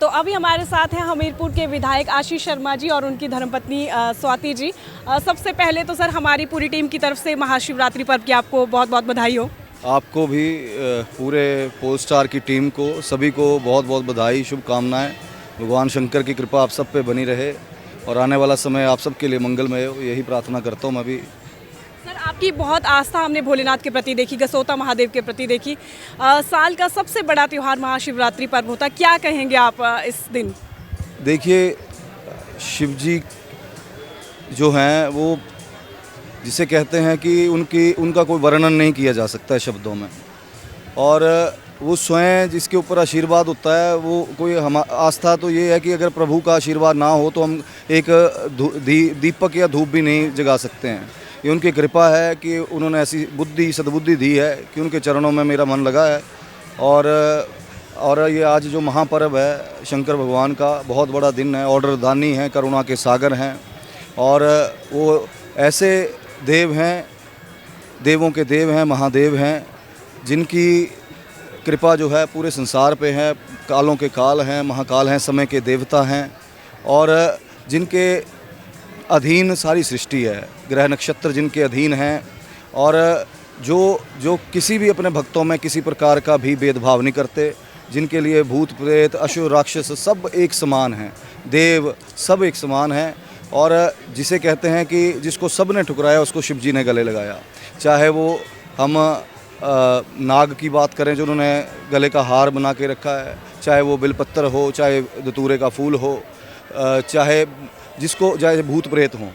तो अभी हमारे साथ हैं हमीरपुर के विधायक आशीष शर्मा जी और उनकी धर्मपत्नी स्वाति जी। सबसे पहले तो सर हमारी पूरी टीम की तरफ से महाशिवरात्रि पर्व की आपको बहुत बहुत बधाई हो। आपको भी पूरे पोल स्टार की टीम को सभी को बहुत बहुत बधाई, शुभकामनाएं। भगवान शंकर की कृपा आप सब पे बनी रहे और आने वाला समय आप सबके लिए मंगलमय हो, यही प्रार्थना करता हूँ मैं भी। सर आपकी बहुत आस्था हमने भोलेनाथ के प्रति देखी, गसोता महादेव के प्रति देखी। साल का सबसे बड़ा त्यौहार महाशिवरात्रि पर्व होता है, क्या कहेंगे आप इस दिन? देखिए, शिव जी जो हैं वो जिसे कहते हैं कि उनका कोई वर्णन नहीं किया जा सकता है शब्दों में, और वो स्वयं जिसके ऊपर आशीर्वाद होता है वो कोई हम आस्था तो ये है कि अगर प्रभु का आशीर्वाद ना हो तो हम एक दीपक या धूप भी नहीं जगा सकते हैं। ये उनकी कृपा है कि उन्होंने ऐसी सद्बुद्धि दी है कि उनके चरणों में मेरा मन लगा है। और ये आज जो महापर्व है शंकर भगवान का, बहुत बड़ा दिन है, ऑर्डर दानी है, करुणा के सागर हैं, और वो ऐसे देव हैं, देवों के देव हैं, महादेव हैं, जिनकी कृपा जो है पूरे संसार पे है। कालों के काल हैं, महाकाल हैं, समय के देवता हैं, और जिनके अधीन सारी सृष्टि है, ग्रह नक्षत्र जिनके अधीन हैं, और जो किसी भी अपने भक्तों में किसी प्रकार का भी भेदभाव नहीं करते, जिनके लिए भूत प्रेत असुर राक्षस सब एक समान हैं, देव सब एक समान हैं, और जिसे कहते हैं कि जिसको सब ने ठुकराया उसको शिव जी ने गले लगाया। चाहे वो हम नाग की बात करें जो उन्होंने गले का हार बना के रखा है, चाहे वो बिलपत्तर हो, चाहे धतूरे का फूल हो, चाहे भूत प्रेत हों,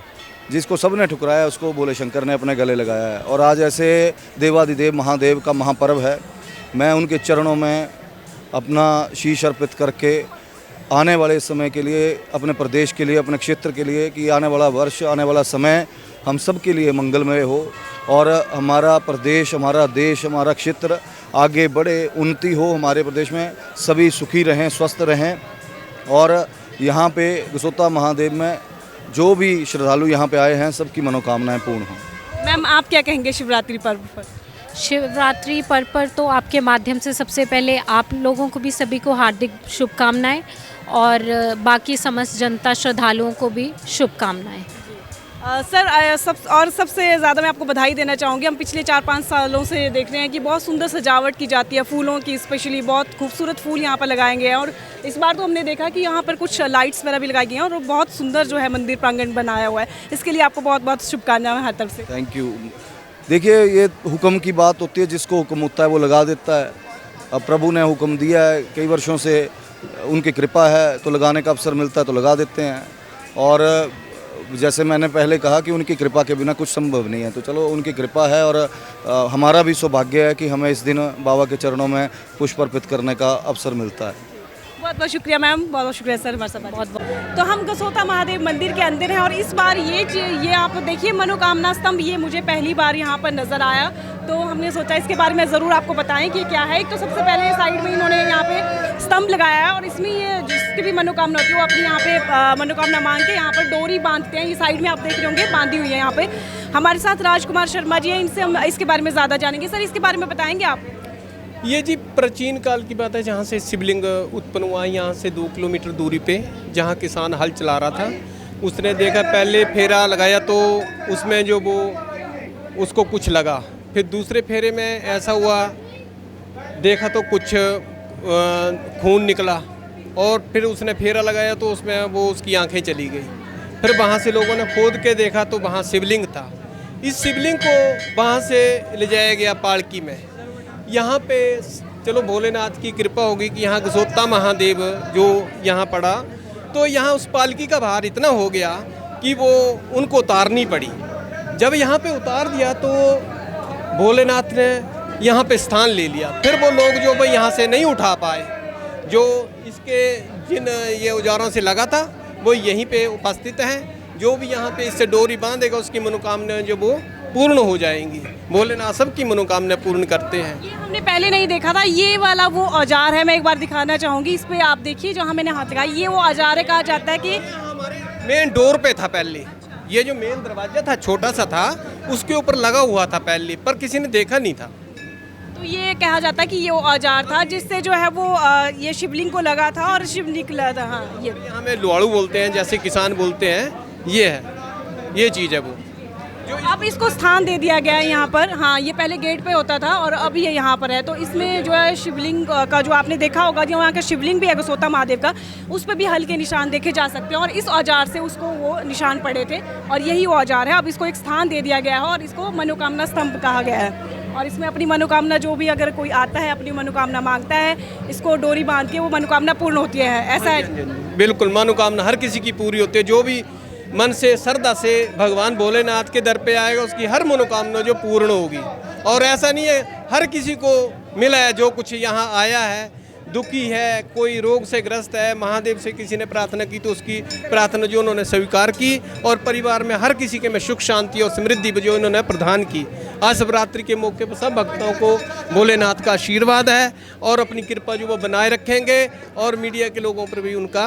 जिसको सब ने ठुकराया उसको भोले शंकर ने अपने गले लगाया है। और आज ऐसे देवादिदेव महादेव का महापर्व है। मैं उनके चरणों में अपना शीश अर्पित करके आने वाले समय के लिए, अपने प्रदेश के लिए, अपने क्षेत्र के लिए, कि आने वाला वर्ष, आने वाला समय हम सब के लिए मंगलमय हो, और हमारा प्रदेश, हमारा देश, हमारा क्षेत्र आगे बढ़े, उन्नति हो। हमारे प्रदेश में सभी सुखी रहें, स्वस्थ रहें, और यहाँ पे गसोता महादेव में जो भी श्रद्धालु यहाँ पे आए हैं सबकी मनोकामनाएं पूर्ण हों। मैम आप क्या कहेंगे शिवरात्रि पर्व पर? शिवरात्रि पर्व पर तो आपके माध्यम से सबसे पहले आप लोगों को भी सभी को हार्दिक शुभकामनाएं, और बाकी समस्त जनता श्रद्धालुओं को भी शुभकामनाएं। सर सबसे ज़्यादा मैं आपको बधाई देना चाहूँगी। हम पिछले 4-5 सालों से देख रहे हैं कि बहुत सुंदर सजावट की जाती है, फूलों की स्पेशली बहुत खूबसूरत फूल यहाँ पर लगाए गए हैं, और इस बार तो हमने देखा कि यहाँ पर कुछ लाइट्स वगैरह भी लगाई गई हैं, और बहुत सुंदर जो है मंदिर प्रांगण बनाया हुआ है। इसके लिए आपको बहुत बहुत शुभकामनाएं हर तरफ से। Thank you. देखिए, ये हुक्म की बात होती है, जिसको हुक्म होता है वो लगा देता है। अब प्रभु ने हुक्म दिया है, कई वर्षों से उनकी कृपा है तो लगाने का अवसर मिलता है तो लगा देते हैं। और जैसे मैंने पहले कहा कि उनकी कृपा के बिना कुछ संभव नहीं है, तो चलो उनकी कृपा है, और हमारा भी सौभाग्य है कि हमें इस दिन बाबा के चरणों में पुष्प अर्पित करने का अवसर मिलता है। बहुत बहुत शुक्रिया मैम, बहुत बहुत शुक्रिया सर हमारे साथ बहुत बहुत। तो हम गसोता महादेव मंदिर के अंदर हैं, और इस बार ये आप देखिए मनोकामना स्तंभ, ये मुझे पहली बार यहाँ पर नज़र आया, तो हमने सोचा इसके बारे में ज़रूर आपको बताएं कि क्या है। एक तो सबसे पहले साइड में इन्होंने यहाँ पे स्तंभ लगाया है, और इसमें ये जिसकी भी मनोकामना होती है वो अपनी यहाँ पे मनोकामना मांग के यहाँ पर डोरी बांधते हैं। ये साइड में आप देख रहे होंगे बांधी हुई है यहाँ पे। हमारे साथ राजकुमार शर्मा जी हैं, इनसे हम इसके बारे में ज़्यादा जानेंगे। सर इसके बारे में बताएँगे आप? ये जी प्राचीन काल की बात है, जहाँ से शिवलिंग उत्पन्न हुआ है, यहाँ से 2 किलोमीटर दूरी पे, जहाँ किसान हल चला रहा था, उसने देखा, पहले फेरा लगाया तो उसमें जो वो उसको कुछ लगा, फिर दूसरे फेरे में ऐसा हुआ, देखा तो कुछ खून निकला, और फिर उसने फेरा लगाया तो उसमें वो उसकी आंखें चली गई। फिर वहाँ से लोगों ने खोद के देखा तो वहाँ शिवलिंग था। इस शिवलिंग को वहाँ से ले जाया गया पालकी में। यहाँ पे चलो भोलेनाथ की कृपा होगी कि यहाँ गसोता महादेव जो यहाँ पड़ा, तो यहाँ उस पालकी का भार इतना हो गया कि वो उनको उतारनी पड़ी। जब यहाँ पे उतार दिया तो भोलेनाथ ने यहाँ पे स्थान ले लिया। फिर वो लोग जो भाई यहाँ से नहीं उठा पाए, जो इसके जिन ये औजारों से लगा था वो यहीं पे उपस्थित हैं। जो भी यहाँ पे इससे डोरी बांधेगा उसकी मनोकामना जो वो पूर्ण हो जाएंगी। भोलेनाथ सबकी मनोकामना पूर्ण करते हैं। ये हमने पहले नहीं देखा था, ये वाला वो औजार है, मैं एक बार दिखाना चाहूँगी। इस पे आप देखिए जहाँ मैंने हाथ लगाया, ये वो औजार है, कहा जाता है कि हमारे मेन डोर पे था पहले। ये जो मेन दरवाजा था छोटा सा था, उसके ऊपर लगा हुआ था पहले, पर किसी ने देखा नहीं था। तो ये कहा जाता है कि ये वो औजार था जिससे जो है वो ये शिवलिंग को लगा था और शिव निकला था। हाँ ये यहाँ में लुआड़ू बोलते हैं, जैसे किसान बोलते हैं, ये है, ये चीज़ है वो। अब इसको स्थान दे दिया गया है यहाँ पर। हाँ ये पहले गेट पे होता था और अब ये यहाँ पर है। तो इसमें जो है शिवलिंग का जो आपने देखा होगा, जो वहाँ का शिवलिंग भी है गसोता महादेव का, उस पर भी हल्के निशान देखे जा सकते हैं और इस औजार से उसको वो निशान पड़े थे और यही वो औजार है। अब इसको एक स्थान दे दिया गया है और इसको मनोकामना स्तंभ कहा गया है। और इसमें अपनी मनोकामना, जो भी अगर कोई आता है अपनी मनोकामना मांगता है, इसको डोरी बांध के वो मनोकामना पूर्ण होती है, ऐसा है। बिल्कुल, मनोकामना हर किसी की पूरी होती है। जो भी मन से श्रद्धा से भगवान भोलेनाथ के दर पे आएगा, उसकी हर मनोकामना जो पूर्ण होगी। और ऐसा नहीं है, हर किसी को मिला है जो कुछ यहाँ आया है, दुखी है, कोई रोग से ग्रस्त है, महादेव से किसी ने प्रार्थना की तो उसकी प्रार्थना जो उन्होंने स्वीकार की और परिवार में हर किसी के में सुख शांति और समृद्धि जो इन्होंने प्रदान की। आज शिवरात्रि के मौके पर सब भक्तों को भोलेनाथ का आशीर्वाद है और अपनी कृपा जो वो बनाए रखेंगे और मीडिया के लोगों पर भी उनका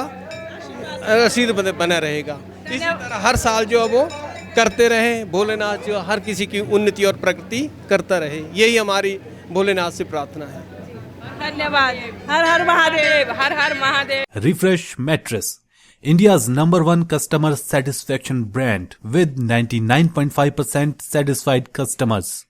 आशीर्वाद बना रहेगा। इसी तरह हर साल जो है वो करते रहे, भोलेनाथ जो हर किसी की उन्नति और प्रगति करता रहे, यही हमारी भोलेनाथ से प्रार्थना है। धन्यवाद। हर हर महादेव, हर हर Mahadev. Refresh Mattress, India's #1 customer satisfaction brand with 99.5% satisfied customers.